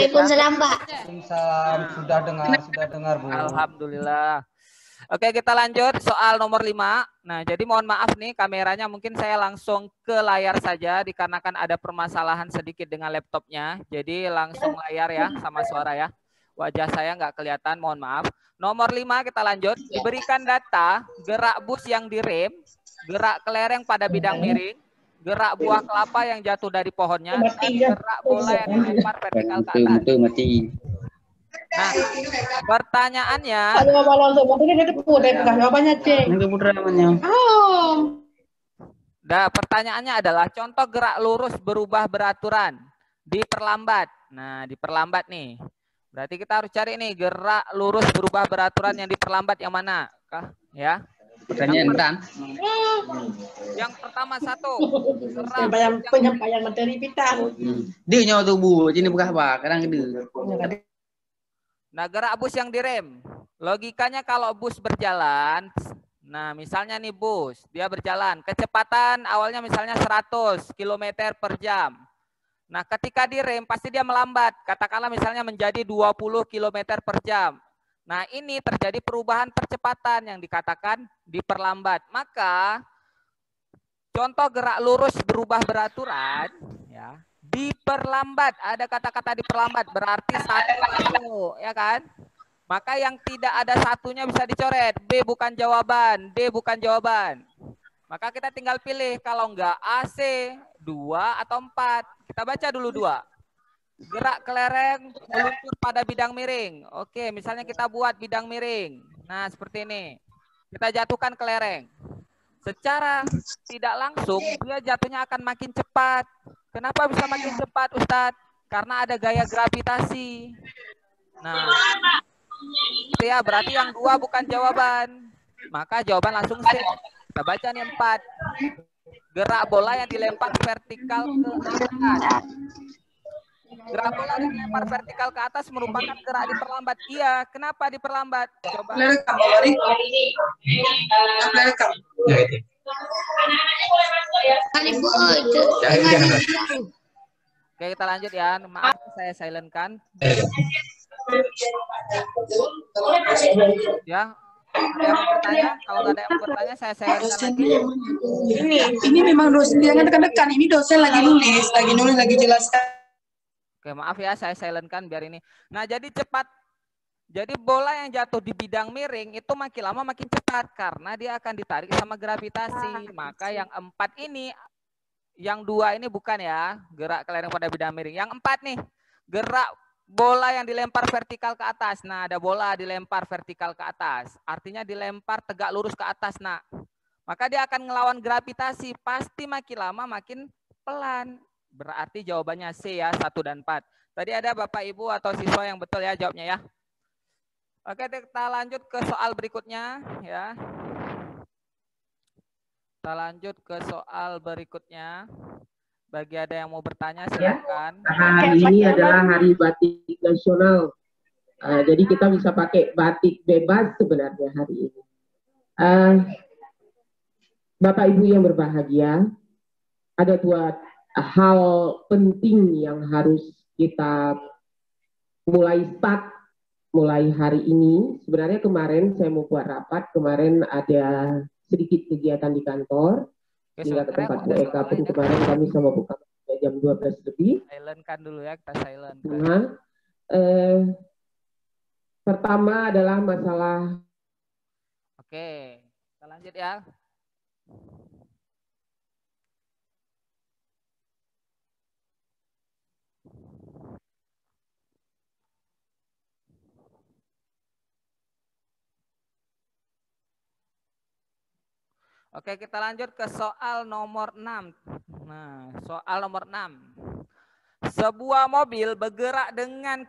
Waalaikumsalam, Pak. Waalaikumsalam. Sudah dengar, Bu. Alhamdulillah. Oke, kita lanjut soal nomor 5. Nah, jadi mohon maaf nih kameranya mungkin saya langsung ke layar saja dikarenakan ada permasalahan sedikit dengan laptopnya. Jadi langsung layar ya sama suara ya. Wajah saya nggak kelihatan, mohon maaf. Nomor 5 kita lanjut. Diberikan data gerak bus yang direm, gerak kelereng pada bidang miring, gerak buah kelapa yang jatuh dari pohonnya, dan gerak bola yang dilempar vertikal ke atas. Nah, pertanyaannya. Nah, pertanyaannya adalah contoh gerak lurus berubah beraturan, diperlambat. Nah, diperlambat nih. Berarti kita harus cari nih gerak lurus berubah beraturan yang diperlambat yang mana? Ya. Pertanyaan Yang pertama satu. Penyampaian materi kita. Dia nyawa tubuh, ini bukan apa? Kadang gede. Nah, gerak bus yang direm. Logikanya kalau bus berjalan, nah misalnya nih bus, dia berjalan. Kecepatan awalnya misalnya 100 km per jam. Nah, ketika direm pasti dia melambat. Katakanlah misalnya menjadi 20 km per jam. Nah, ini terjadi perubahan percepatan yang dikatakan diperlambat. Maka, contoh gerak lurus berubah beraturan, ya. Diperlambat, ada kata-kata diperlambat, berarti satu, ya kan? Maka yang tidak ada satunya bisa dicoret. B bukan jawaban, D bukan jawaban. Maka kita tinggal pilih, kalau enggak AC, 2 atau 4. Kita baca dulu 2. Gerak kelereng meluncur pada bidang miring. Oke, misalnya kita buat bidang miring. Nah, seperti ini. Kita jatuhkan kelereng. Secara tidak langsung, dia jatuhnya akan makin cepat. Kenapa bisa makin cepat, Ustadz? Karena ada gaya gravitasi. Nah, ya berarti yang 2 bukan jawaban. Maka jawaban langsung C. Kita baca nih 4. Gerak bola yang dilempar vertikal ke atas. Gerak bola yang dilempar vertikal ke atas merupakan gerak diperlambat. Iya, kenapa diperlambat? Coba. Oke, kita lanjut ya. Maaf, saya silent kan. Ya, ada yang mau bertanya? Kalau nggak ada yang mau bertanya, saya silent lagi. Ini memang dosen jangan tekan-tekan. Ini dosen lagi nulis, lagi jelaskan. Oke, maaf ya, saya silent kan biar ini. Nah, jadi cepat. Jadi bola yang jatuh di bidang miring itu makin lama makin cepat karena dia akan ditarik sama gravitasi. Maka yang 4 ini, yang 2 ini bukan ya, gerak kelereng pada bidang miring. Yang 4 nih, gerak bola yang dilempar vertikal ke atas. Nah, ada bola dilempar vertikal ke atas. Artinya dilempar tegak lurus ke atas, nak. Maka dia akan ngelawan gravitasi. Pasti makin lama makin pelan. Berarti jawabannya C ya, 1 dan 4. Tadi ada Bapak Ibu atau siswa yang betul ya jawabnya ya. Oke, kita lanjut ke soal berikutnya ya. Kita lanjut ke soal berikutnya. Bagi ada yang mau bertanya silakan. Hari ini adalah Hari Batik Nasional. Jadi kita bisa pakai batik bebas sebenarnya hari ini. Bapak Ibu yang berbahagia, ada 2 hal penting yang harus kita mulai hari ini. Sebenarnya kemarin saya mau buat rapat, kemarin ada sedikit kegiatan di kantor. Hingga ke tempat Bu Eka pun kemarin kami sama Bu Kak jam 12 lebih. Silent kan dulu ya, kita silent. Pertama adalah masalah. Oke, kita lanjut ya. Oke, kita lanjut ke soal nomor 6. Nah, soal nomor 6. Sebuah mobil bergerak dengan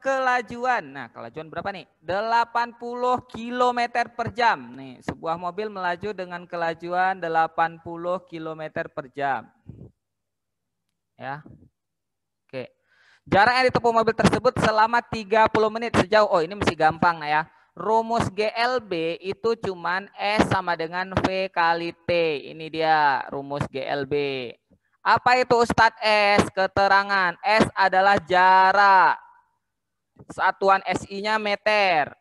kelajuan. Nah, kelajuan berapa nih? 80 km per jam. Nih, sebuah mobil melaju dengan kelajuan 80 km per jam. Ya. Oke. Jarak yang ditempuh mobil tersebut selama 30 menit sejauh, oh ini masih gampang ya. Rumus GLB itu cuman S sama dengan V kali T. Ini dia rumus GLB. Apa itu Ustadz S? Keterangan. S adalah jarak. satuan SI-nya meter.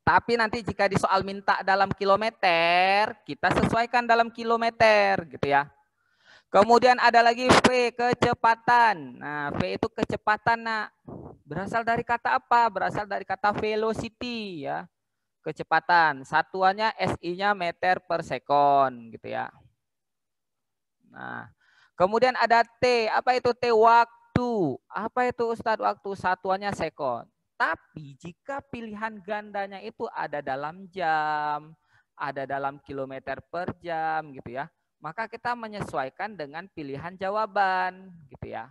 Tapi nanti jika di soal minta dalam kilometer, kita sesuaikan dalam kilometer gitu ya. Kemudian ada lagi V, kecepatan. Nah, V itu kecepatan, Nak. Berasal dari kata apa? Berasal dari kata velocity ya. Kecepatan. Satuannya SI-nya meter per sekon gitu ya. Nah, kemudian ada T. Apa itu T? Waktu. Apa itu Ustadz? Waktu. Satuannya sekon. Tapi jika pilihan gandanya itu ada dalam jam, ada dalam kilometer per jam gitu ya, maka kita menyesuaikan dengan pilihan jawaban gitu ya.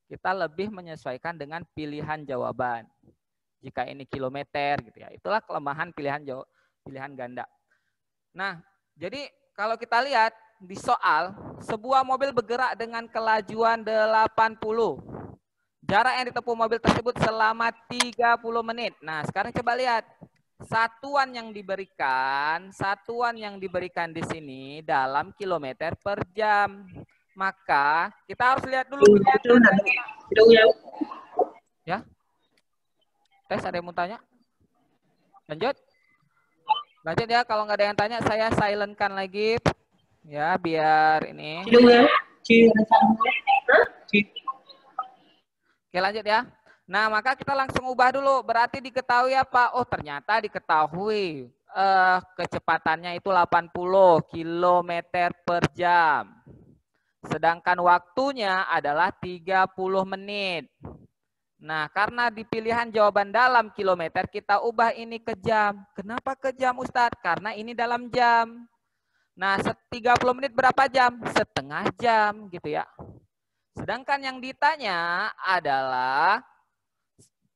Kita lebih menyesuaikan dengan pilihan jawaban. Jika ini kilometer gitu ya. Itulah kelemahan pilihan ganda. Nah, jadi kalau kita lihat di soal, sebuah mobil bergerak dengan kelajuan 80. Jarak yang ditempuh mobil tersebut selama 30 menit. Nah, sekarang coba lihat. Satuan yang diberikan di sini dalam kilometer per jam. Maka kita harus lihat dulu. Ya. Tes, ada yang mau tanya? Lanjut. Lanjut ya, kalau nggak ada yang tanya saya silent-kan lagi. Ya, biar ini. Oke, lanjut ya. Nah, maka kita langsung ubah dulu. Berarti diketahui apa? Oh, ternyata diketahui kecepatannya itu 80 km per jam. Sedangkan waktunya adalah 30 menit. Nah, karena di pilihan jawaban dalam kilometer, kita ubah ini ke jam. Kenapa ke jam, Ustadz? Karena ini dalam jam. Nah, 30 menit berapa jam? Setengah jam gitu ya. Sedangkan yang ditanya adalah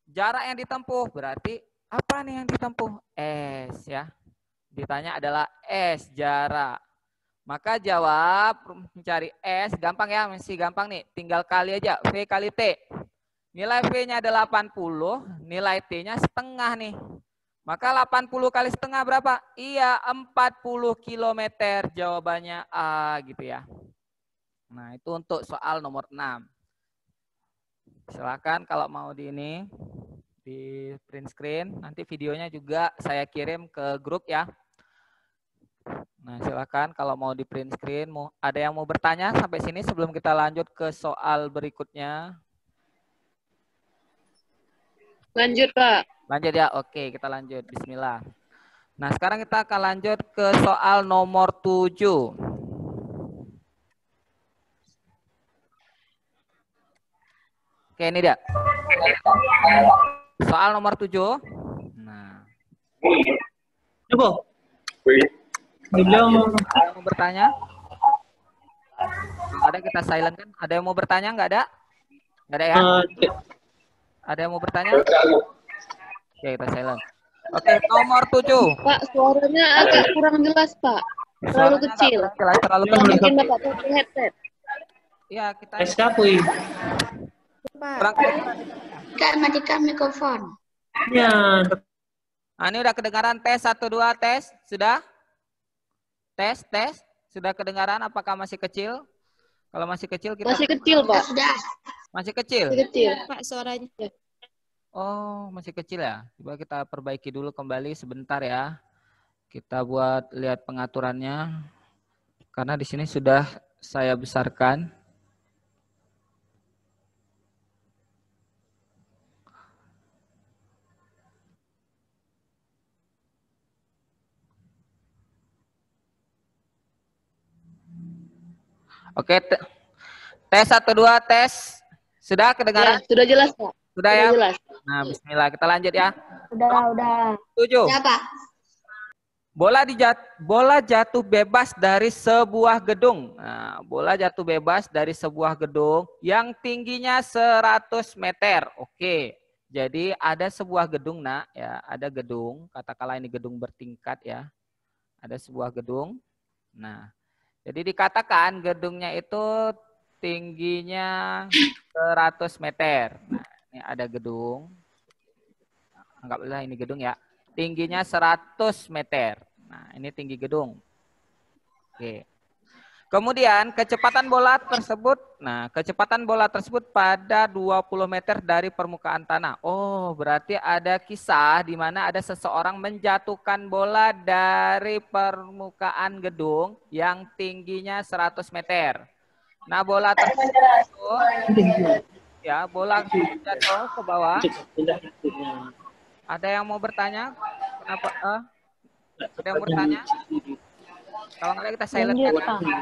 jarak yang ditempuh. Berarti apa nih yang ditempuh? S ya. Ditanya adalah S, jarak. Maka jawab mencari S, gampang ya, masih gampang nih. Tinggal kali aja, V kali T. Nilai V-nya ada 80, nilai T-nya setengah nih. Maka 80 kali setengah berapa? Iya, 40 km. Jawabannya A gitu ya. Nah, itu untuk soal nomor 6. Silakan kalau mau di print screen. Nanti videonya juga saya kirim ke grup ya. Nah, silakan kalau mau di print screen. Ada yang mau bertanya sampai sini sebelum kita lanjut ke soal berikutnya? Lanjut, Pak. Lanjut ya, oke kita lanjut. Bismillah. Nah, sekarang kita akan lanjut ke soal nomor 7. Oke, ini dia. Soal nomor 7. Nah. Coba. Ada yang mau bertanya? Ada, kita silent kan? Ada yang mau bertanya? Nggak ada? Nggak ada ya? Ada yang mau bertanya? Oke, kita silent. Oke, nomor 7. Pak, suaranya agak kurang jelas, Pak. Terlalu kecil. Terlalu Kalau kecil. mungkin Bapak pakai headset. Iya, kita Eskapui. Kak, matikan mikrofon. Ya. Nah, ini udah kedengaran tes 1 2 tes, sudah? Tes. Sudah kedengaran apakah masih kecil? Kalau masih kecil kita Masih kecil, Pak. Sudah. Masih kecil. Masih kecil. Pak, suaranya. Oh, masih kecil ya. Coba kita perbaiki dulu kembali sebentar ya. Kita buat lihat pengaturannya. Karena di sini sudah saya besarkan. Oke, tes 1 2 tes. Sudah kedengaran? Ya, sudah jelas, Pak. Sudah ya? Jelas. Nah, bismillah kita lanjut ya. Udah. 7. Siapa? Bola jatuh bebas dari sebuah gedung. Nah, bola jatuh bebas dari sebuah gedung yang tingginya 100 meter. Oke. Jadi ada sebuah gedung, Nak, ya, ada gedung, katakanlah ini gedung bertingkat ya. Ada sebuah gedung. Nah, jadi dikatakan gedungnya itu tingginya 100 meter. Nah, ini ada gedung. Anggaplah ini gedung ya. Tingginya 100 meter. Nah, ini tinggi gedung. Oke. Kemudian kecepatan bola tersebut, nah kecepatan bola tersebut pada 20 meter dari permukaan tanah. Oh, berarti ada kisah di mana ada seseorang menjatuhkan bola dari permukaan gedung yang tingginya 100 meter. Nah, bola tersebut ya, bola jatuh ke bawah. Ada yang mau bertanya? Kenapa? Ada yang bertanya? Kalau nggak kita silent kan ya.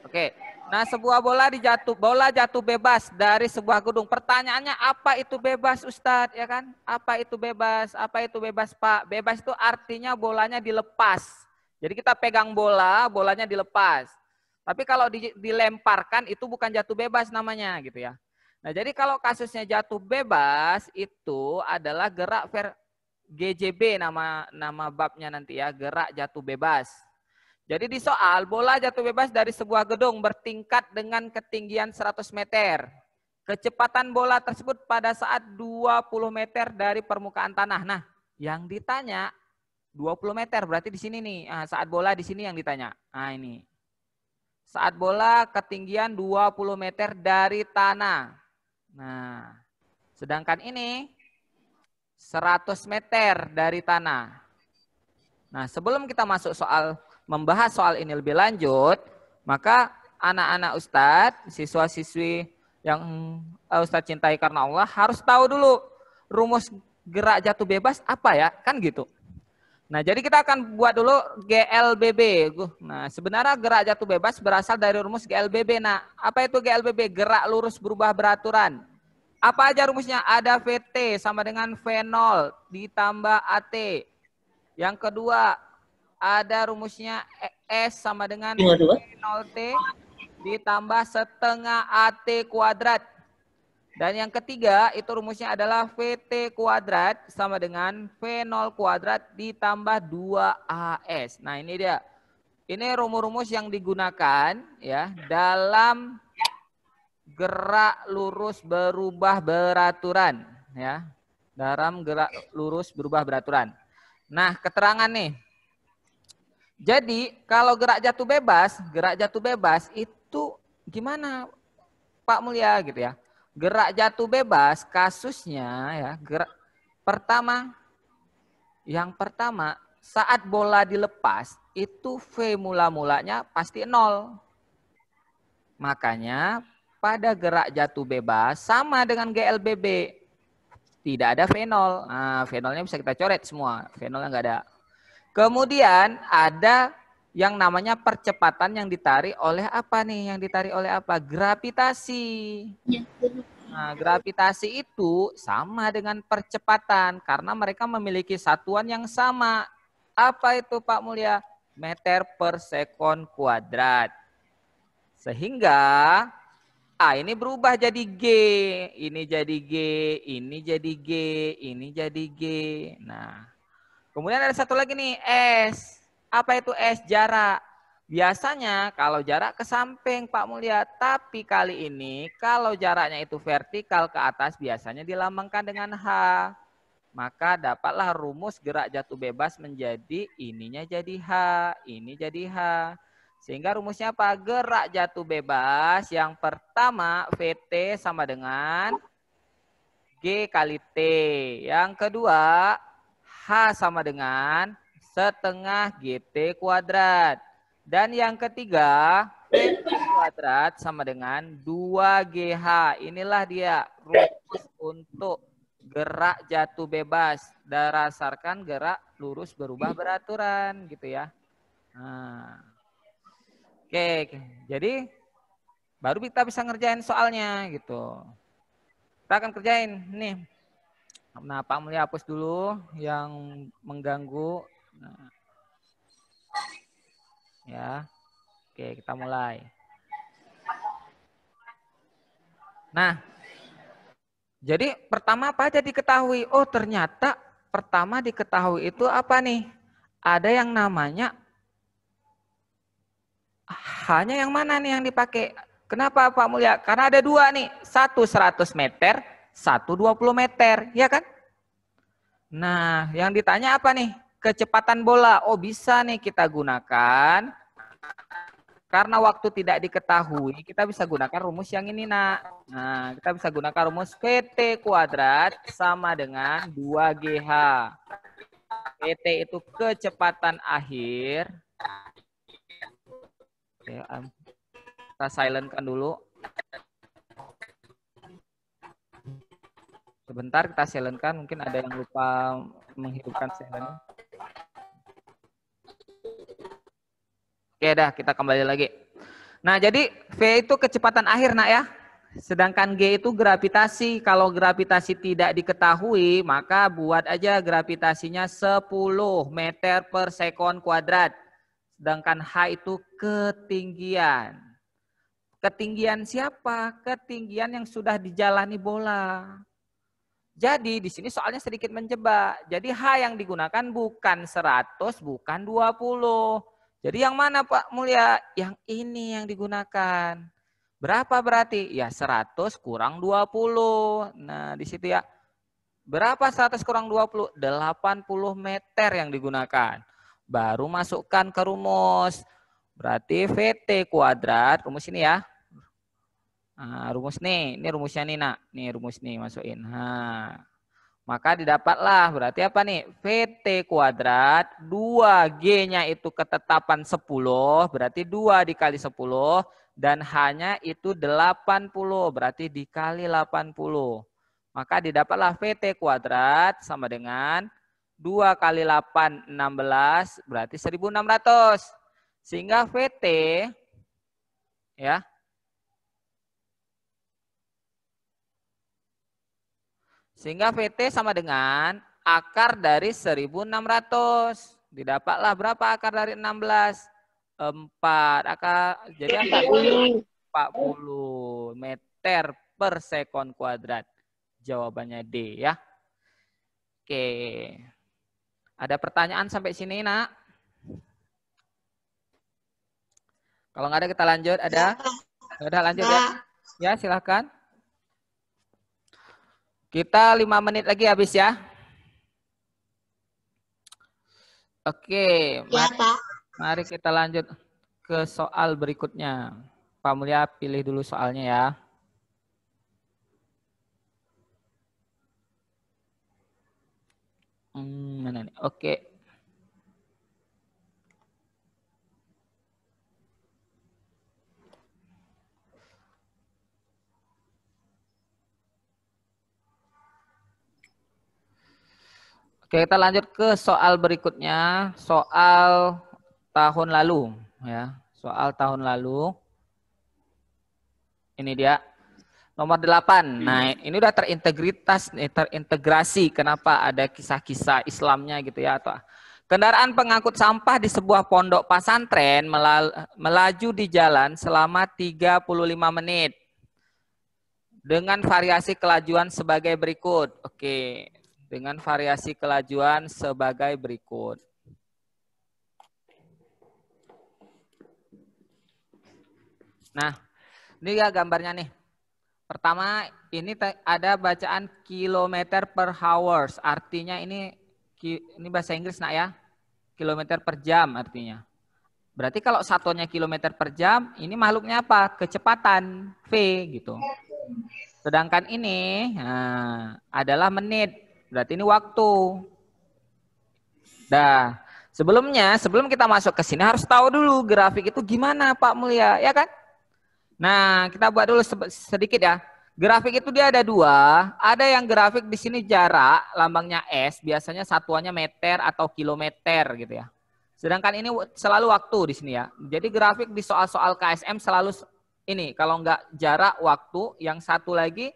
Oke. Nah, sebuah bola jatuh bebas dari sebuah gedung. Pertanyaannya apa itu bebas, Ustadz? Ya kan? Apa itu bebas? Apa itu bebas, Pak? Bebas itu artinya bolanya dilepas. Jadi kita pegang bola, bolanya dilepas. Tapi kalau dilemparkan itu bukan jatuh bebas namanya gitu ya. Nah, jadi kalau kasusnya jatuh bebas itu adalah gerak GJB nama babnya nanti ya, gerak jatuh bebas. Jadi di soal bola jatuh bebas dari sebuah gedung bertingkat dengan ketinggian 100 meter. Kecepatan bola tersebut pada saat 20 meter dari permukaan tanah. Nah, yang ditanya 20 meter berarti di sini nih. Nah, saat bola di sini yang ditanya. Nah, ini. Saat bola ketinggian 20 meter dari tanah. Nah, sedangkan ini 100 meter dari tanah. Nah, sebelum kita masuk membahas soal ini lebih lanjut, maka anak-anak Ustadz, siswa-siswi yang Ustadz cintai karena Allah harus tahu dulu rumus gerak jatuh bebas apa ya, kan gitu. Nah, jadi kita akan buat dulu GLBB. Nah, sebenarnya gerak jatuh bebas berasal dari rumus GLBB. Nah, apa itu GLBB? Gerak lurus berubah beraturan. Apa aja rumusnya? Ada VT sama dengan V0 ditambah AT. Yang kedua, ada rumusnya S sama dengan V0T ditambah setengah AT kuadrat. Dan yang ketiga, itu rumusnya adalah VT kuadrat sama dengan V0 kuadrat ditambah 2AS. Nah, ini dia. Ini rumus-rumus yang digunakan ya dalam gerak lurus berubah beraturan ya. Dalam gerak lurus berubah beraturan. Nah, keterangan nih. Jadi, kalau gerak jatuh bebas itu gimana Pak Mulia gitu ya. Gerak jatuh bebas kasusnya ya, yang pertama saat bola dilepas itu V mula-mulanya pasti 0. Makanya pada gerak jatuh bebas sama dengan GLBB. Tidak ada V0. Nah, V0-nya bisa kita coret semua. V0-nya nggak ada. Kemudian ada yang namanya percepatan yang ditarik oleh apa nih? Yang ditarik oleh apa? Gravitasi. Nah, gravitasi itu sama dengan percepatan karena mereka memiliki satuan yang sama. Apa itu Pak Mulia? Meter per sekon kuadrat. Sehingga ini berubah jadi G, ini jadi G, ini jadi G, ini jadi G. Nah, kemudian ada satu lagi nih, S. Apa itu S? Jarak. Biasanya kalau jarak ke samping Pak Mulia, tapi kali ini kalau jaraknya itu vertikal ke atas biasanya dilambangkan dengan H. Maka dapatlah rumus gerak jatuh bebas menjadi ininya jadi H, ini jadi H. Sehingga rumusnya apa? Gerak jatuh bebas yang pertama VT sama dengan G kali T. Yang kedua H sama dengan setengah GT kuadrat. Dan yang ketiga PT kuadrat sama dengan 2GH. Inilah dia rumus untuk gerak jatuh bebas berdasarkan gerak lurus berubah beraturan gitu ya. Nah. Oke, jadi baru kita bisa ngerjain soalnya gitu. Kita akan kerjain nih. Nah, Pak Mulia hapus dulu yang mengganggu. Nah. Ya. Oke, kita mulai. Nah, jadi pertama apa aja diketahui? Oh, ternyata pertama diketahui itu apa nih? Ada yang namanya hanya yang mana nih yang dipakai? Kenapa Pak Mulia? Karena ada dua nih. Satu 100 meter, satu 20 meter. Ya kan? Nah, yang ditanya apa nih? Kecepatan bola. Oh, bisa nih kita gunakan karena waktu tidak diketahui, kita bisa gunakan rumus yang ini, Nak. Nah, kita bisa gunakan rumus VT kuadrat sama dengan 2GH. VT itu kecepatan akhir. Oke, kita silentkan dulu. Sebentar kita silentkan, mungkin ada yang lupa menghidupkan silent. Oke dah, kita kembali lagi. Nah, jadi V itu kecepatan akhir, Nak ya. Sedangkan G itu gravitasi. Kalau gravitasi tidak diketahui, maka buat aja gravitasinya 10 meter per sekon kuadrat. Sedangkan H itu ketinggian. Ketinggian siapa? Ketinggian yang sudah dijalani bola. Jadi di sini soalnya sedikit menjebak. Jadi H yang digunakan bukan 100, bukan 20. Jadi yang mana Pak Mulya? Yang ini yang digunakan. Berapa berarti? Ya 100 kurang 20. Nah di situ ya. Berapa 100 kurang 20? 80 meter yang digunakan. Baru masukkan ke rumus. Berarti VT kuadrat, rumus ini ya. Nah, rumus nih, ini rumusnya nih Nak. Nih rumus nih masukin. Nah. Maka didapatlah berarti apa nih? VT kuadrat 2G-nya itu ketetapan 10, berarti 2 dikali 10 dan H-nya itu 80, berarti dikali 80. Maka didapatlah VT kuadrat sama dengan 2 kali 8 16 berarti 1600. Sehingga VT ya Sehingga VT sama dengan akar dari 1600. Didapatlah berapa akar dari 16? 4. Jadi akar 40 meter per sekon kuadrat. Jawabannya D ya. Oke. Ada pertanyaan sampai sini, Nak? Kalau nggak ada kita lanjut. Ada? Udah lanjut ya. Ya, silahkan. Kita 5 menit lagi habis ya. Oke, mari kita lanjut ke soal berikutnya. Pak Mulya pilih dulu soalnya ya. Mana nih? Oke. Oke, kita lanjut ke soal berikutnya, soal tahun lalu ya. Soal tahun lalu. Ini dia nomor 8. Nah, ini udah terintegrasi. Kenapa ada kisah-kisah Islamnya gitu ya atau kendaraan pengangkut sampah di sebuah pondok pesantren melaju di jalan selama 35 menit dengan variasi kelajuan sebagai berikut. Oke. Dengan variasi kelajuan sebagai berikut. Nah, ini ya gambarnya nih. Pertama, ini ada bacaan kilometer per hours. Artinya ini bahasa Inggris, Nak ya. Kilometer per jam artinya. Berarti kalau satuannya kilometer per jam, ini makhluknya apa? Kecepatan V gitu. Sedangkan ini adalah menit. Berarti ini waktu. Nah, sebelum kita masuk ke sini harus tahu dulu grafik itu gimana Pak Mulya, ya kan? Nah, kita buat dulu sedikit ya. Grafik itu dia ada 2. Ada yang grafik di sini jarak, lambangnya S, biasanya satuannya meter atau kilometer gitu ya. Sedangkan ini selalu waktu di sini ya. Jadi grafik di soal-soal KSM selalu ini, kalau nggak jarak waktu, yang satu lagi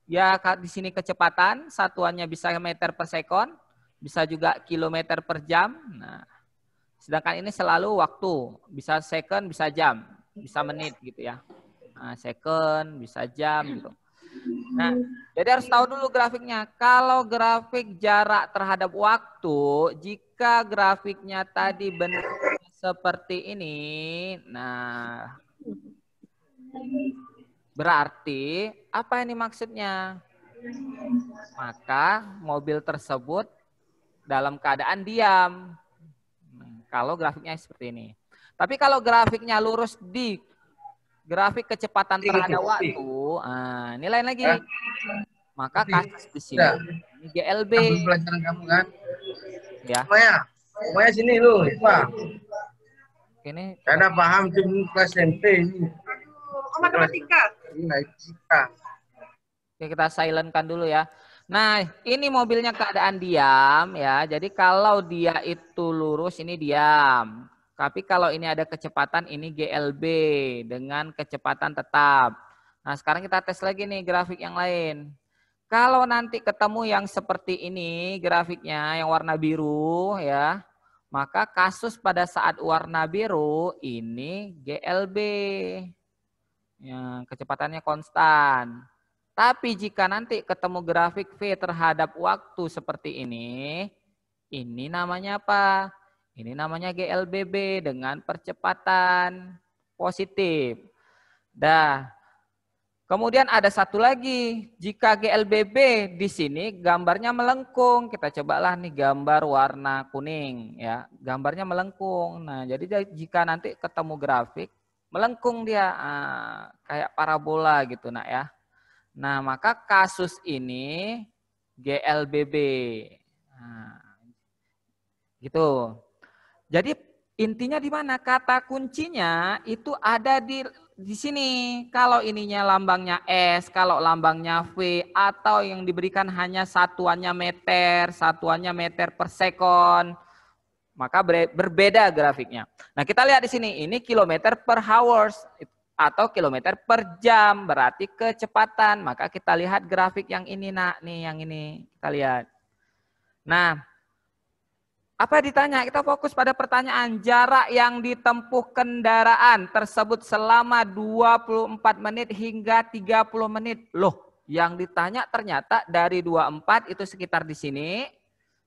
ya di sini kecepatan, satuannya bisa meter per sekon, bisa juga kilometer per jam. Nah, sedangkan ini selalu waktu, bisa second, bisa jam, bisa menit gitu ya. Nah, second, bisa jam gitu. Nah, jadi harus tahu dulu grafiknya. Kalau grafik jarak terhadap waktu, jika grafiknya tadi bentuknya seperti ini, nah berarti apa ini maksudnya? Maka mobil tersebut dalam keadaan diam. Kalau grafiknya seperti ini. Tapi kalau grafiknya lurus di grafik kecepatan terhadap waktu, ini lain lagi. Maka kasus di sini ini GLB. Pelajaran kamu kan? Ya. Pokoknya sini lu, Pak. Ini Karena paham cuma kelas SMP ini. Matematika. Oke, kita silentkan dulu ya. Nah, ini mobilnya keadaan diam ya. Jadi kalau dia itu lurus ini diam. Tapi kalau ini ada kecepatan ini GLB dengan kecepatan tetap. Nah, sekarang kita tes lagi nih grafik yang lain. Kalau nanti ketemu yang seperti ini grafiknya yang warna biru ya. Maka kasus pada saat warna biru ini GLB. Yang kecepatannya konstan. Tapi jika nanti ketemu grafik V terhadap waktu seperti ini namanya apa? Ini namanya GLBB dengan percepatan positif. Dah. Kemudian ada satu lagi, jika GLBB di sini gambarnya melengkung, kita cobalah nih gambar warna kuning ya, gambarnya melengkung. Nah, jadi jika nanti ketemu grafik melengkung dia, kayak parabola gitu nak ya. Nah, maka kasus ini GLBB. Nah, gitu. Jadi intinya di mana? Kata kuncinya itu ada di sini. Kalau ininya lambangnya S, kalau lambangnya V, atau yang diberikan hanya satuannya meter per sekon, maka berbeda grafiknya. Nah, kita lihat di sini, ini kilometer per hours atau kilometer per jam, berarti kecepatan. Maka kita lihat grafik yang ini, nak, nih yang ini kita lihat. Nah, apa ditanya? Kita fokus pada pertanyaan jarak yang ditempuh kendaraan tersebut selama 24 menit hingga 30 menit. Loh, yang ditanya ternyata dari 24 itu sekitar di sini,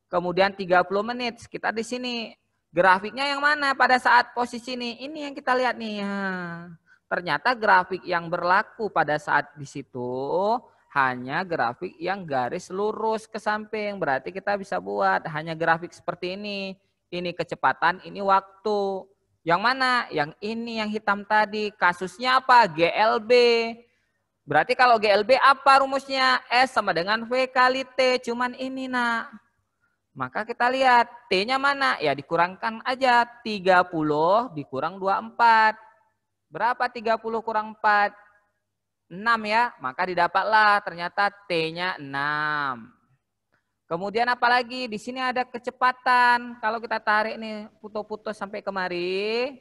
kemudian 30 menit sekitar di sini. Grafiknya yang mana pada saat posisi ini? Ini yang kita lihat nih. Ternyata grafik yang berlaku pada saat di situ hanya grafik yang garis lurus ke samping. Berarti kita bisa buat hanya grafik seperti ini. Ini kecepatan, ini waktu. Yang mana? Yang ini yang hitam tadi. Kasusnya apa? GLB. Berarti kalau GLB apa rumusnya? S sama dengan V kali T. Cuman ini nak. Maka kita lihat T-nya mana? Ya dikurangkan aja. 30 dikurang 24. Berapa 30 kurang 4? 6 ya, maka didapatlah ternyata T-nya 6. Kemudian apalagi di sini ada kecepatan. Kalau kita tarik nih putus-putus sampai kemari,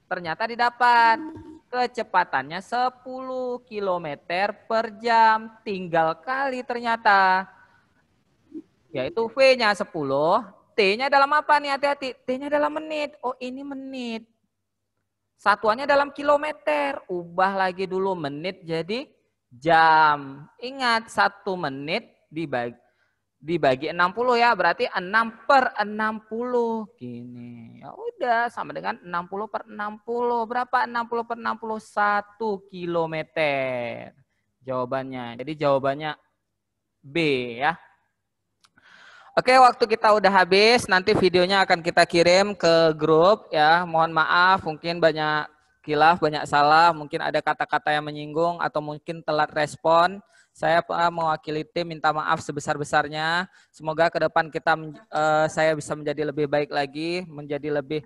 ternyata didapat kecepatannya 10 km per jam. Tinggal kali ternyata, yaitu V-nya 10, T-nya dalam apa nih? Hati-hati, T-nya dalam menit. Oh ini menit. Satuannya dalam kilometer, ubah lagi dulu menit jadi jam. Ingat 1 menit dibagi 60 ya, berarti 6 per 60. Gini, ya udah sama dengan 60 per 60. Berapa 60 per 60? 1 kilometer. Jawabannya, jadi jawabannya B ya. Oke, waktu kita udah habis, nanti videonya akan kita kirim ke grup ya. Mohon maaf, mungkin banyak khilaf, banyak salah, mungkin ada kata-kata yang menyinggung atau mungkin telat respon. Saya mewakili tim minta maaf sebesar-besarnya. Semoga ke depan saya bisa menjadi lebih baik lagi, menjadi lebih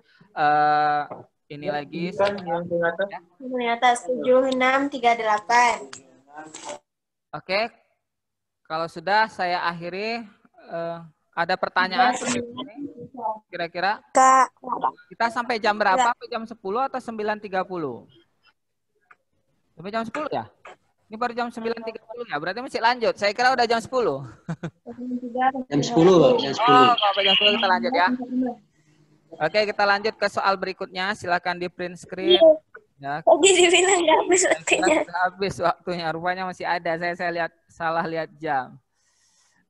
ini lagi. Ternyata 7638. Oke, kalau sudah saya akhiri. Ada pertanyaan kira-kira? Kak. Kita sampai jam berapa? Sampai jam 10 atau 9.30? Sampai jam 10 ya? Ini baru jam 9.30 ya? Berarti masih lanjut. Saya kira udah jam 10. Jam 10, jam 10. Oh, kalau jam 10 kita lanjut ya. Oke, kita lanjut ke soal berikutnya. Silakan di print screen. Ya. Tadi dibilang nggak habis waktunya. Habis waktunya. Rupanya masih ada. Saya salah lihat jam.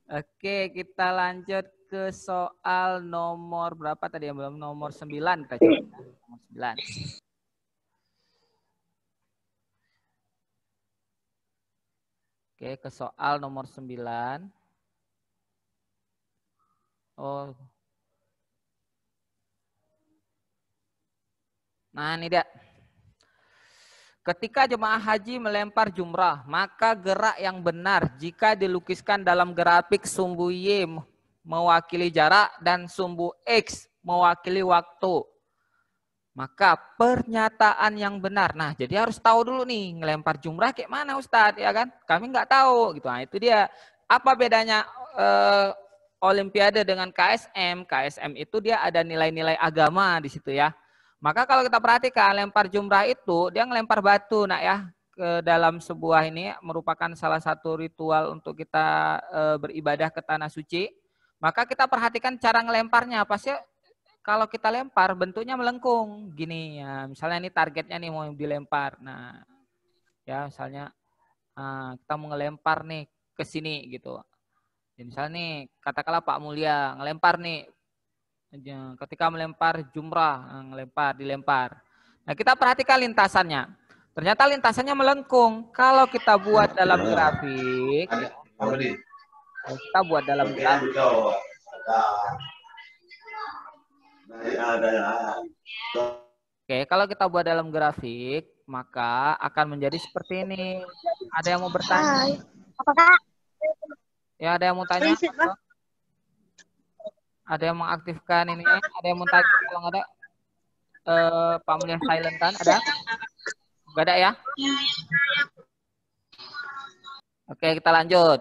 Oke, kita lanjut ke soal nomor berapa tadi yang belum? Nomor 9 kita coba. Nomor 9. Oke, ke soal nomor 9. Oh. Nah, ini dia. Ketika jemaah haji melempar jumrah, maka gerak yang benar jika dilukiskan dalam grafik sumbu Y mewakili jarak dan sumbu X mewakili waktu. Maka pernyataan yang benar. Nah, jadi harus tahu dulu nih, ngelempar jumrah kayak mana Ustadz, ya kan? Kami nggak tahu gitu. Nah, itu dia. Apa bedanya Olimpiade dengan KSM? KSM itu dia ada nilai-nilai agama di situ ya. Maka kalau kita perhatikan lempar jumrah itu dia ngelempar batu nak ya ke dalam sebuah ini merupakan salah satu ritual untuk kita beribadah ke tanah suci. Maka kita perhatikan cara ngelemparnya. Pasti kalau kita lempar bentuknya melengkung gini ya. Misalnya ini targetnya nih mau dilempar. Nah, ya misalnya kita mau ngelempar nih ke sini gitu. Ya, misalnya nih katakanlah Pak Mulia ngelempar nih. Ketika melempar jumrah, dilempar. Nah, kita perhatikan lintasannya. Ternyata lintasannya melengkung. Kalau kita buat dalam grafik, Oke, kalau kita buat dalam grafik, maka akan menjadi seperti ini. Ada yang mau bertanya? Apakah? Ya, ada yang mau tanya? Ada yang mengaktifkan ini? Ada yang mau tanya? Kalau nggak ada, Pak Mulia silent kan? Ada? Nggak ada ya? Oke, kita lanjut.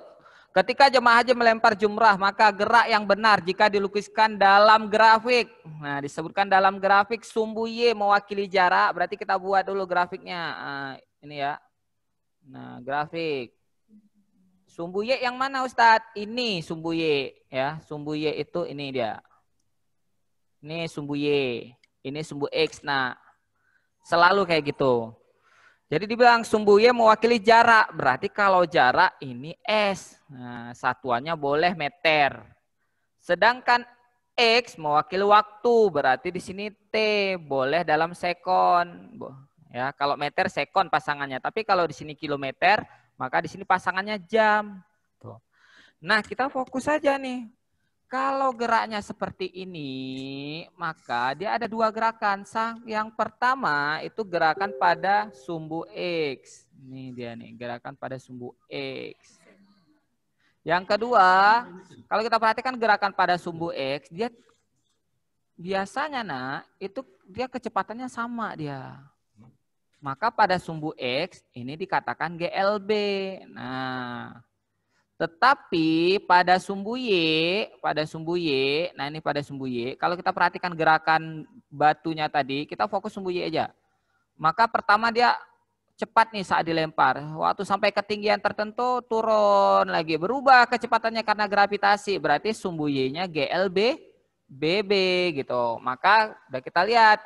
Ketika jemaah haji melempar jumrah, maka gerak yang benar jika dilukiskan dalam grafik. Nah, disebutkan dalam grafik sumbu Y mewakili jarak. Berarti kita buat dulu grafiknya. Ini ya. Nah, grafik. Sumbu Y yang mana Ustadz? Ini sumbu Y ya. Sumbu Y itu ini dia. Ini sumbu Y. Ini sumbu X. Nah, selalu kayak gitu. Jadi dibilang sumbu Y mewakili jarak. Berarti kalau jarak ini S. Nah, satuannya boleh meter. Sedangkan X mewakili waktu. Berarti di sini T boleh dalam sekon. Ya, kalau meter sekon pasangannya. Tapi kalau di sini kilometer, maka di sini pasangannya jam. Tuh. Nah, kita fokus saja nih. Kalau geraknya seperti ini, maka dia ada dua gerakan. Yang pertama itu gerakan pada sumbu X. Ini dia nih, gerakan pada sumbu X. Yang kedua, kalau kita perhatikan gerakan pada sumbu X, dia biasanya itu dia kecepatannya sama dia. Maka pada sumbu X ini dikatakan GLB. Nah, tetapi pada sumbu Y, nah ini pada sumbu Y, kalau kita perhatikan gerakan batunya tadi, kita fokus sumbu Y aja. Maka pertama dia cepat nih saat dilempar. Waktu sampai ketinggian tertentu turun lagi. Berubah kecepatannya karena gravitasi. Berarti sumbu Y-nya GLB, BB gitu. Maka udah kita lihat.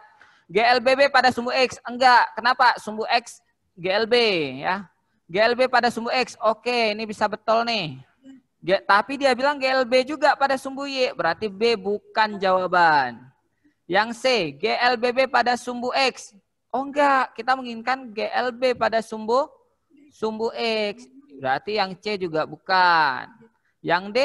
GLBB pada sumbu X. Enggak. Kenapa? Sumbu X GLB ya. GLB pada sumbu X, oke, ini bisa betul nih. Tapi dia bilang GLB juga pada sumbu Y, berarti B bukan jawaban. Yang C, GLBB pada sumbu X. Oh enggak, kita menginginkan GLB pada sumbu X. Berarti yang C juga bukan. Yang D,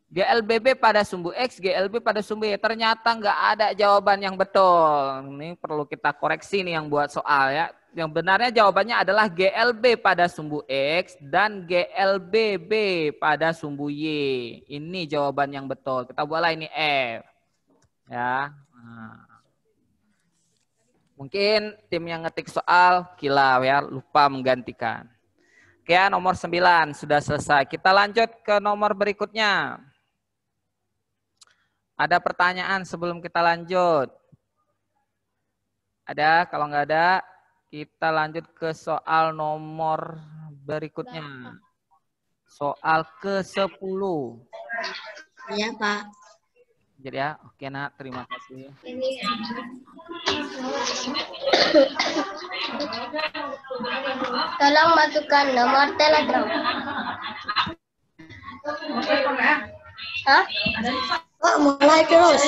GLBB pada sumbu X, GLB pada sumbu Y. Ternyata enggak ada jawaban yang betul. Ini perlu kita koreksi nih yang buat soal ya. Yang benarnya jawabannya adalah GLB pada sumbu X dan GLBB pada sumbu Y. Ini jawaban yang betul. Kita buatlah ini F. Ya. Nah. Mungkin tim yang ngetik soal kilau ya, lupa menggantikan. Oke, nomor 9 sudah selesai. Kita lanjut ke nomor berikutnya. Ada pertanyaan sebelum kita lanjut? Ada? Kalau nggak ada, kita lanjut ke soal nomor berikutnya. Soal ke-10. Iya, Pak. Jadi ya, oke nak, terima kasih. Tolong masukkan nomor telegram. Hah? Oh, mulai terus.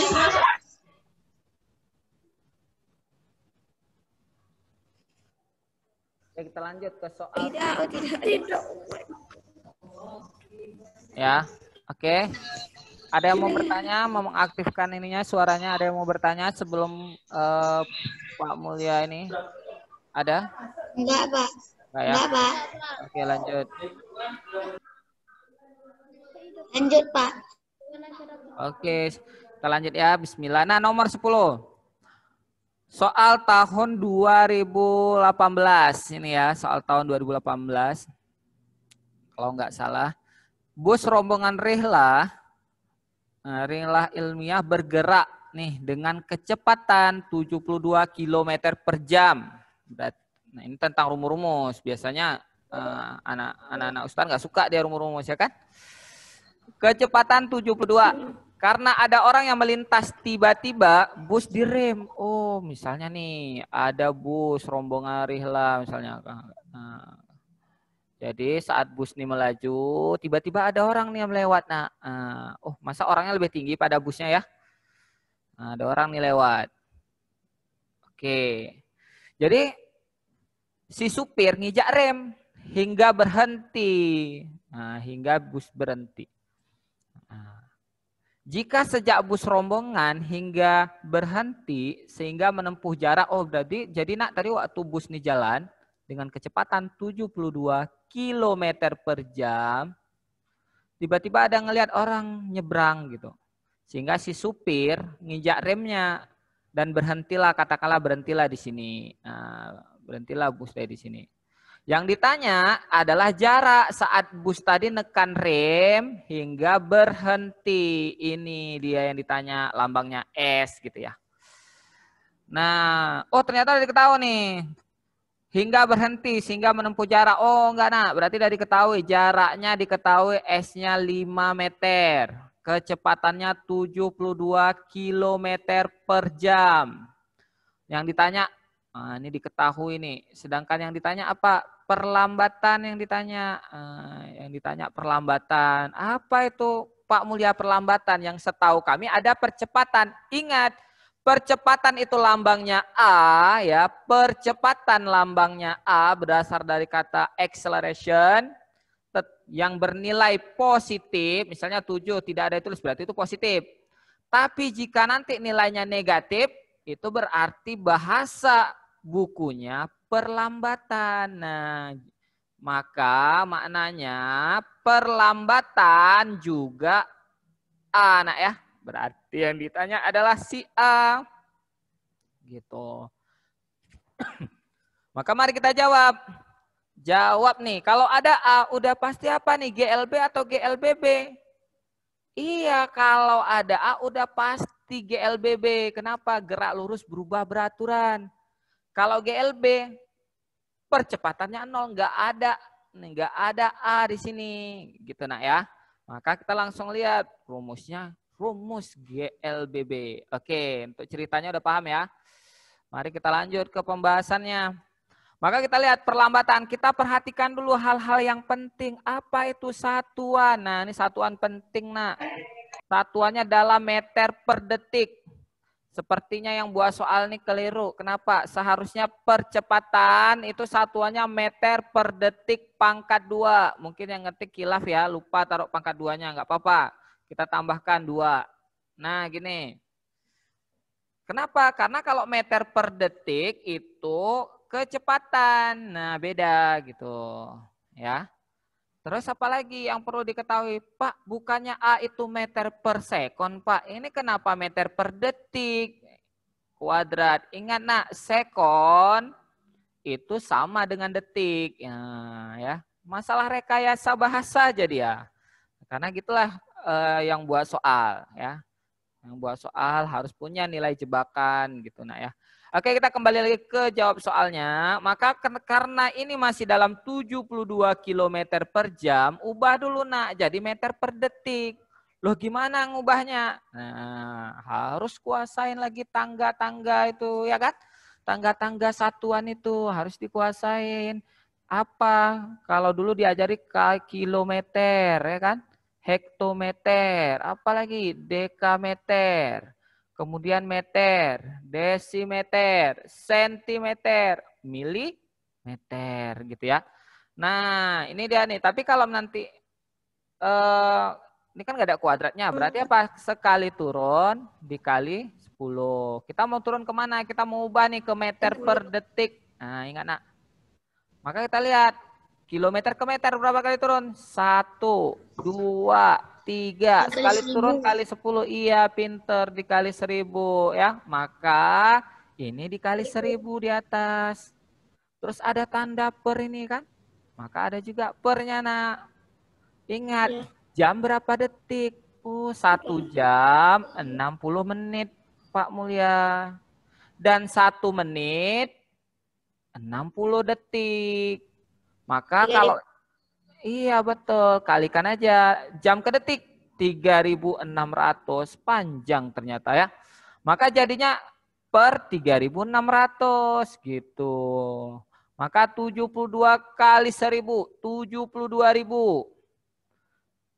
Oke, kita lanjut ke soal. Tidak. Ya, oke. Ada yang mau bertanya, mau mengaktifkan ininya suaranya? Ada yang mau bertanya sebelum Pak Mulia ini? Ada? Enggak, Pak. Enggak ya? Enggak, Pak. Oke, lanjut. Lanjut, Pak. Oke, kita lanjut ya. Bismillah. Nah, nomor 10. Soal tahun 2018. Ini ya, soal tahun 2018. Kalau nggak salah. Bus rombongan rihlah ilmiah bergerak nih dengan kecepatan 72 km per jam. Nah, ini tentang rumus-rumus. Biasanya anak-anak Ustaz nggak suka dia rumus-rumus ya kan? Kecepatan 72. Karena ada orang yang melintas tiba-tiba bus direm. Oh, misalnya nih ada bus rombongan rihlah misalnya. Nah, jadi saat bus ini melaju, tiba-tiba ada orang nih yang lewat. Nah, oh masa orangnya lebih tinggi pada busnya ya? Nah, ada orang nih lewat. Oke. Jadi si supir ngijak rem hingga berhenti. Nah, hingga bus berhenti. Nah, jika sejak bus rombongan hingga berhenti sehingga menempuh jarak, oh berarti jadi nak tadi waktu bus nih jalan dengan kecepatan 72 km per jam, tiba-tiba ada ngelihat orang nyebrang gitu. Sehingga si supir nginjak remnya dan berhentilah, katakanlah berhentilah di sini. Nah, berhentilah bus di sini. Yang ditanya adalah jarak saat bus tadi nekan rem hingga berhenti. Ini dia yang ditanya, lambangnya S gitu ya. Nah, oh ternyata udah diketahui nih. Hingga berhenti, sehingga menempuh jarak. Oh enggak nak, berarti dari diketahui. Jaraknya diketahui S-nya 5 meter. Kecepatannya 72 km per jam. Yang ditanya, ini diketahui nih. Sedangkan yang ditanya apa? Perlambatan yang ditanya. Yang ditanya perlambatan. Apa itu Pak Mulia perlambatan? Yang setahu kami ada percepatan. Ingat. Percepatan itu lambangnya A ya, percepatan lambangnya A berdasar dari kata acceleration yang bernilai positif, misalnya 7 tidak ada tulis berarti itu positif. Tapi jika nanti nilainya negatif, itu berarti bahasa bukunya perlambatan. Nah, maka maknanya perlambatan juga A, nak ya. Berarti yang ditanya adalah si A. Gitu. Maka mari kita jawab. Jawab nih. Kalau ada A, udah pasti apa nih? GLB atau GLBB? Iya, kalau ada A, udah pasti GLBB. Kenapa? Gerak lurus berubah beraturan. Kalau GLB, percepatannya 0. Nggak ada. Nggak ada A di sini. Gitu nak ya. Maka kita langsung lihat rumusnya. Rumus GLBB. Oke, untuk ceritanya udah paham ya. Mari kita lanjut ke pembahasannya. Maka kita lihat perlambatan. Kita perhatikan dulu hal-hal yang penting. Apa itu satuan? Nah, ini satuan penting, nak. Satuannya dalam meter per detik. Sepertinya yang buat soal ini keliru. Kenapa? Seharusnya percepatan itu satuannya meter per detik pangkat 2. Mungkin yang ngetik kilaf ya, lupa taruh pangkat 2-nya. Nggak apa-apa. Kita tambahkan 2. Nah, gini. Kenapa? Karena kalau meter per detik itu kecepatan. Nah, beda gitu. Ya. Terus apa lagi yang perlu diketahui? Pak, bukannya A itu meter per sekon, Pak. Ini kenapa meter per detik? Kuadrat. Ingat, nak, sekon itu sama dengan detik. Ya. Masalah rekayasa bahasa aja dia. Karena gitulah yang buat soal ya. Yang buat soal harus punya nilai jebakan gitu nak ya. Oke, kita kembali lagi ke jawab soalnya. Maka karena ini masih dalam 72 km per jam, ubah dulu nak jadi meter per detik. Loh gimana ngubahnya? Nah, harus kuasain lagi tangga-tangga itu ya kan? Tangga-tangga satuan itu harus dikuasain. Apa? Kalau dulu diajari kilometer ya kan? Hektometer, apalagi dekameter, kemudian meter, desimeter, sentimeter, milimeter gitu ya. Nah, ini dia nih. Tapi kalau nanti Ini kan nggak ada kuadratnya. Berarti apa? Sekali turun dikali 10. Kita mau turun kemana? Kita mau ubah nih ke meter per detik. Nah, ingat nak. Maka kita lihat. Kilometer ke meter berapa kali turun? 1, 2, 3. Sekali turun kali 10. Iya, pinter. Dikali 1000 ya. Maka ini dikali 1000 di atas. Terus ada tanda per ini kan. Maka ada juga pernya nak. Ingat, jam berapa detik? 1 jam 60 menit Pak Mulya. Dan 1 menit 60 detik. Maka kalau iya betul, kalikan aja jam ke detik 3.600, panjang ternyata ya. Maka jadinya per 3.600 gitu. Maka 72 kali 1000, 72.000.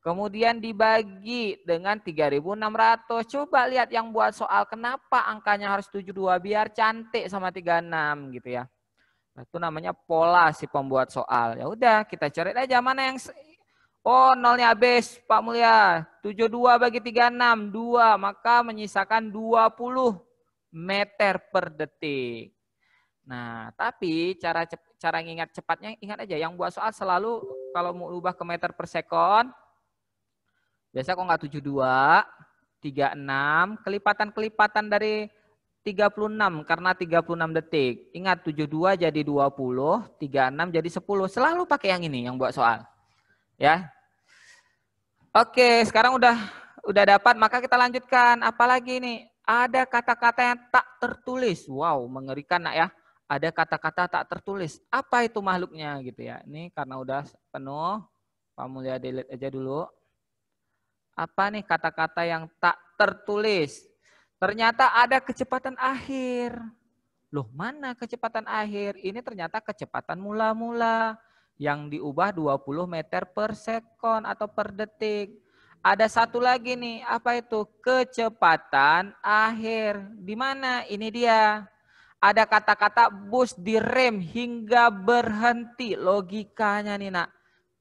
Kemudian dibagi dengan 3.600. Coba lihat yang buat soal, kenapa angkanya harus 72 biar cantik sama 36 gitu ya. Itu namanya pola si pembuat soal. Ya udah, kita cari aja mana yang nolnya habis, Pak Mulya. 72 bagi 36, 2. Maka menyisakan 20 meter per detik. Nah, tapi cara ngingat cepatnya, ingat aja. Yang buat soal selalu kalau mau ubah ke meter per sekon, biasa kok nggak 72, 36, kelipatan-kelipatan dari 36 karena 36 detik. Ingat 72 jadi 20, 36 jadi 10. Selalu pakai yang ini yang buat soal. Ya. Oke, sekarang udah dapat, maka kita lanjutkan. Apalagi nih? Ada kata-kata yang tak tertulis. Wow, mengerikan nak ya. Ada kata-kata tak tertulis. Apa itu makhluknya gitu ya. Ini karena udah penuh. Pak Mulya delete aja dulu. Apa nih kata-kata yang tak tertulis? Ternyata ada kecepatan akhir. Loh, mana kecepatan akhir? Ini ternyata kecepatan mula-mula yang diubah 20 meter per sekon atau per detik. Ada satu lagi nih, apa itu? Kecepatan akhir. Di mana? Ini dia. Ada kata-kata bus direm hingga berhenti. Logikanya nih nak.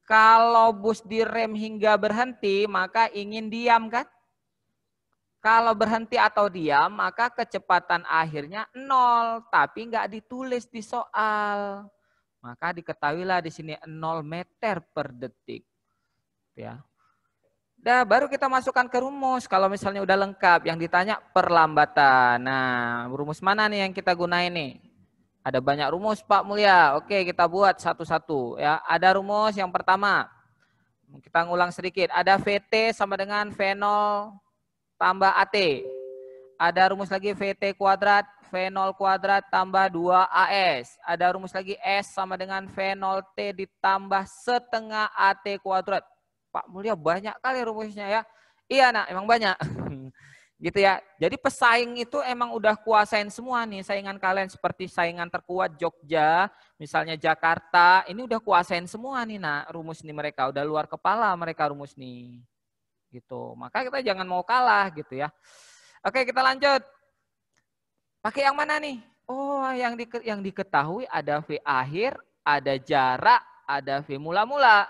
Kalau bus direm hingga berhenti, maka ingin diam kan? Kalau berhenti atau diam, maka kecepatan akhirnya 0, tapi nggak ditulis di soal. Maka diketahuilah di sini 0 meter per detik. Ya. Dah, baru kita masukkan ke rumus. Kalau misalnya udah lengkap, yang ditanya perlambatan. Nah, rumus mana nih yang kita gunain nih? Ada banyak rumus Pak Mulya. Oke, kita buat satu-satu. Ya, ada rumus yang pertama. Kita ngulang sedikit. Ada VT sama dengan V0 tambah AT. Ada rumus lagi VT kuadrat, V0 kuadrat tambah 2AS. Ada rumus lagi S sama dengan V0T ditambah setengah AT kuadrat. Pak Mulya banyak kali rumusnya ya. Iya nak, emang banyak. Gitu ya. Jadi pesaing itu emang udah kuasain semua nih. Saingan kalian seperti saingan terkuat Jogja, misalnya Jakarta. Ini udah kuasain semua nih nak. Rumus nih mereka. Udah luar kepala mereka rumus nih. Gitu. Maka kita jangan mau kalah gitu ya. Oke, kita lanjut. Pakai yang mana nih? Oh, yang diketahui ada V akhir, ada jarak, ada V mula-mula.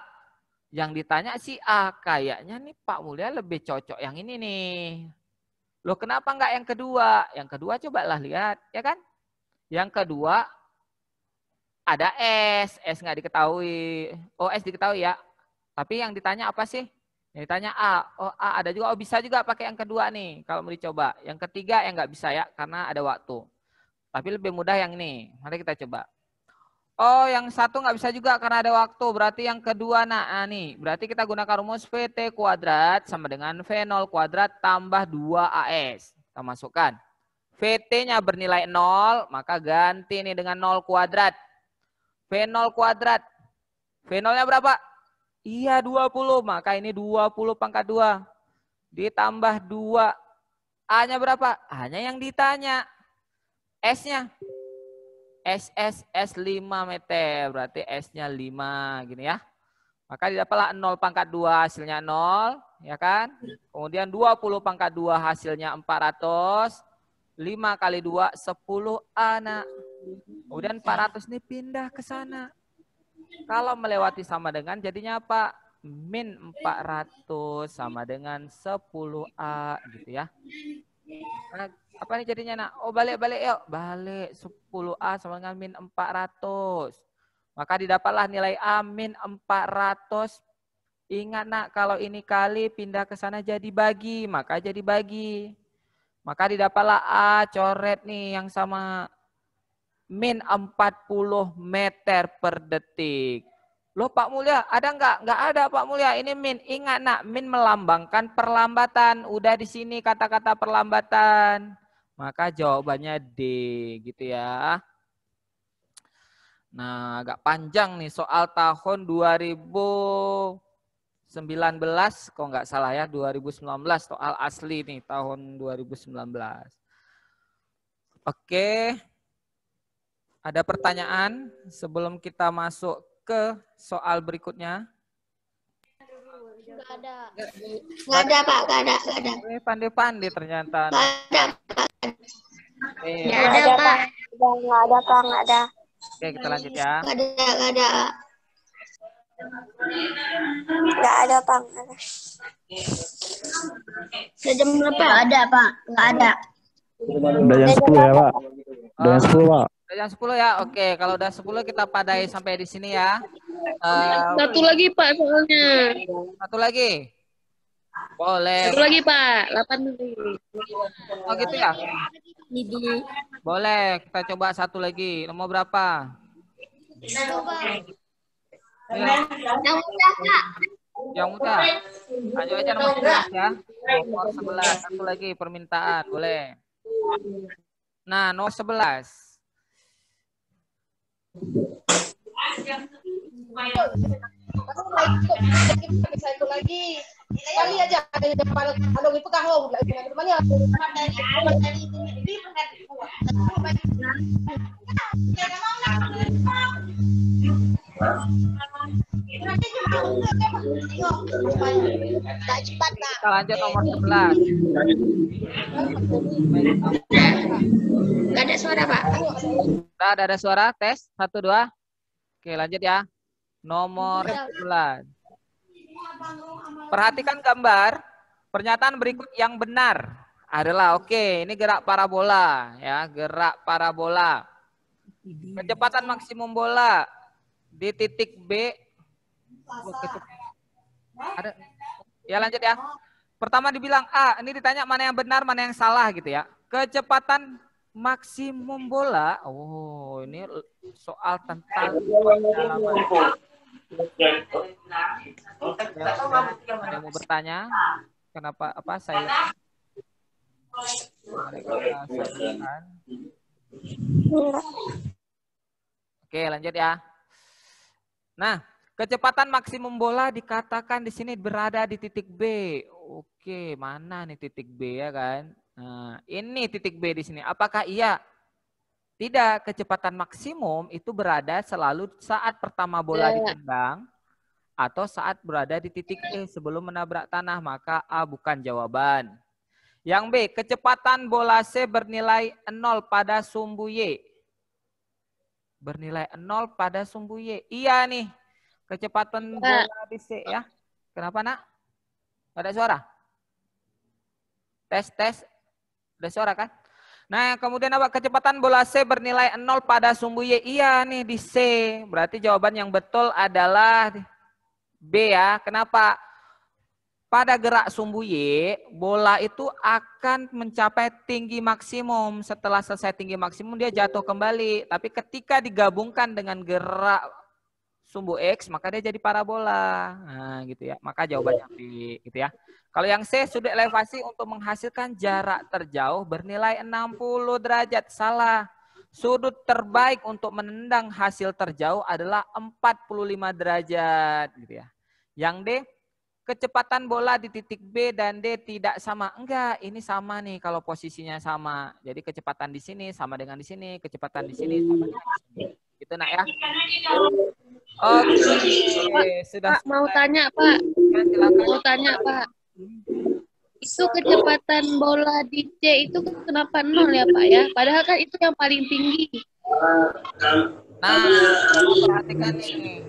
Yang ditanya si A, kayaknya nih Pak Mulya lebih cocok yang ini nih. Loh, kenapa enggak yang kedua? Yang kedua cobalah lihat, ya kan? Yang kedua ada S nggak diketahui. Oh, S diketahui ya. Tapi yang ditanya apa sih? Yang ditanya A. Oh, A ada juga. Oh, bisa juga pakai yang kedua nih kalau mau dicoba. Yang ketiga yang nggak bisa ya karena ada waktu. Tapi lebih mudah yang ini. Mari kita coba. Oh, yang satu nggak bisa juga karena ada waktu. Berarti yang kedua nah nih. Berarti kita gunakan rumus VT kuadrat sama dengan V0 kuadrat tambah 2AS. Kita masukkan. VT-nya bernilai 0, maka ganti nih dengan 0 kuadrat. V0 kuadrat. V0-nya berapa? Iya 20, maka ini 20 pangkat 2. Ditambah 2. A-nya berapa? A-nya yang ditanya. S-nya. S 5 meter. Berarti S-nya 5. Gini ya. Maka didapatlah 0 pangkat 2 hasilnya 0. Ya kan? Kemudian 20 pangkat 2 hasilnya 400. 5 kali 2, 10 anak. Kemudian 400 ini pindah ke sana. Kalau melewati sama dengan jadinya apa? min 400 sama dengan 10A gitu ya. Nah, apa nih jadinya nak? Oh balik-balik yuk. Balik 10A sama dengan min 400. Maka didapatlah nilai A min 400. Ingat nak, kalau ini kali pindah ke sana jadi bagi. Maka jadi bagi. Maka didapatlah A coret nih yang sama min 40 meter per detik. Loh Pak Mulya, ada nggak? Nggak ada Pak Mulya, ini min. Ingat nak, min melambangkan perlambatan. Udah di sini kata-kata perlambatan. Maka jawabannya D gitu ya. Nah, agak panjang nih soal tahun 2019, kok nggak salah ya, 2019 soal asli nih tahun 2019. Oke. Ada pertanyaan sebelum kita masuk ke soal berikutnya? Nggak ada. Nggak ada, Pak. Nggak ada. Pandai-pandai ternyata. Nggak ada, Pak. Nggak ada, Pak. Nggak ada, Pak. Nggak ada. Oke, kita lanjut ya. Nggak ada, nggak ada. Nggak ada, Pak. Nggak ada. Sudah jam berapa? Nggak ada, Pak. Nggak ada. Udah jam 10 ya, Pak. Udah jam 10, Pak. Udah jam 10 ya. Oke, kalau udah 10 kita padai sampai di sini ya. Satu lagi Pak soalnya. Satu lagi. Boleh. Satu lagi Pak. 8 menit. Oh gitu ya? Boleh, kita coba satu lagi. Nomor berapa? Coba. Ya. Yang mudah, Pak. Yang mudah. Ayo aja nomor 11 ya. Nomor 11. Satu lagi permintaan. Boleh. Nah, nomor 11. Satu lagi kali aja ada di depan ada itu kahong lagi temannya cepat, Pak. Kita lanjut nomor 11. Nggak ada suara, Pak. Udah ada suara, tes. 1, 2. Oke, lanjut ya. Nomor 11. Perhatikan gambar. Pernyataan berikut yang benar adalah, oke, ini gerak parabola. Ya, gerak parabola. Kecepatan maksimum bola di titik B. Ada. Ya, lanjut ya. Pertama dibilang A, ini ditanya mana yang benar, mana yang salah gitu ya. Kecepatan maksimum bola. Oh, ini soal tentang pendalaman. Ada yang mau bertanya? Kenapa apa saya? Oke, lanjut ya. Nah, kecepatan maksimum bola dikatakan di sini berada di titik B. Oke, mana nih titik B ya kan? Nah, ini titik B di sini. Apakah iya? Tidak, kecepatan maksimum itu berada selalu saat pertama bola ditendang atau saat berada di titik E sebelum menabrak tanah, maka A bukan jawaban. Yang B, kecepatan bola C bernilai 0 pada sumbu Y. Bernilai 0 pada sumbu Y. Iya nih, kecepatan bola di C ya. Kenapa nak? Gak ada suara? Tes. Ada suara kan? Nah, kemudian apa? Kecepatan bola C bernilai 0 pada sumbu Y. Iya nih di C. Berarti jawaban yang betul adalah B ya. Kenapa? Pada gerak sumbu Y, bola itu akan mencapai tinggi maksimum. Setelah selesai tinggi maksimum, dia jatuh kembali. Tapi ketika digabungkan dengan gerak sumbu X, maka dia jadi parabola. Nah, gitu ya. Maka jawabannya B, gitu ya. Kalau yang C, sudut elevasi untuk menghasilkan jarak terjauh bernilai 60 derajat. Salah. Sudut terbaik untuk menendang hasil terjauh adalah 45 derajat. Gitu ya. Yang D, kecepatan bola di titik B dan D tidak sama. Enggak, ini sama nih kalau posisinya sama. Jadi kecepatan di sini sama dengan di sini, kecepatan di sini sama dengan di sini. Gitu nak ya. Oke, sudah. Pak, mau tanya Pak. Mau tanya Pak. Itu kecepatan bola di C itu kenapa 0 ya Pak ya? Padahal kan itu yang paling tinggi. Nah, perhatikan ini.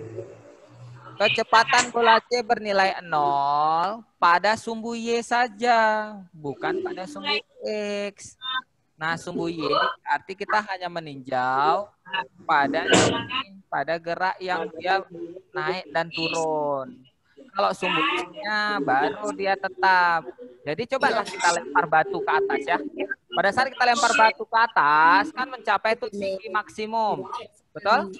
kecepatan bola C bernilai 0 pada sumbu Y saja, bukan pada sumbu X. Nah, sumbu Y arti kita hanya meninjau pada gerak yang dia naik dan turun. Kalau sumbu X-nya baru dia tetap. Jadi cobalah kita lempar batu ke atas ya. Pada saat kita lempar batu ke atas kan mencapai titik maksimum. Betul?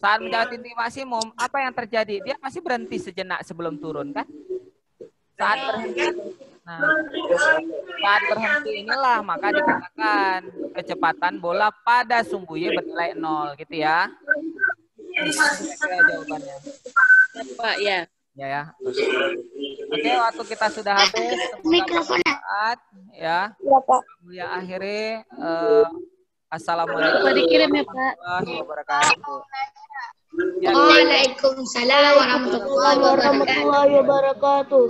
Saat mencapai titik maksimum, apa yang terjadi? Dia masih berhenti sejenak sebelum turun kan? Saat berhenti. Nah, saat berhenti inilah maka dikatakan kecepatan bola pada sumbu Y bernilai 0 gitu ya. Kira-kira jawabannya. Pak, ya. Ya. Oke, waktu kita sudah habis. Semoga bermanfaat ya. Iya, Pak. Ya, akhiri. Assalamualaikum Pak dikirim ya, Pak. warahmatullahi wabarakatuh. Ya, Waalaikumsalam warahmatullahi wabarakatuh. Warahmatullahi wabarakatuh.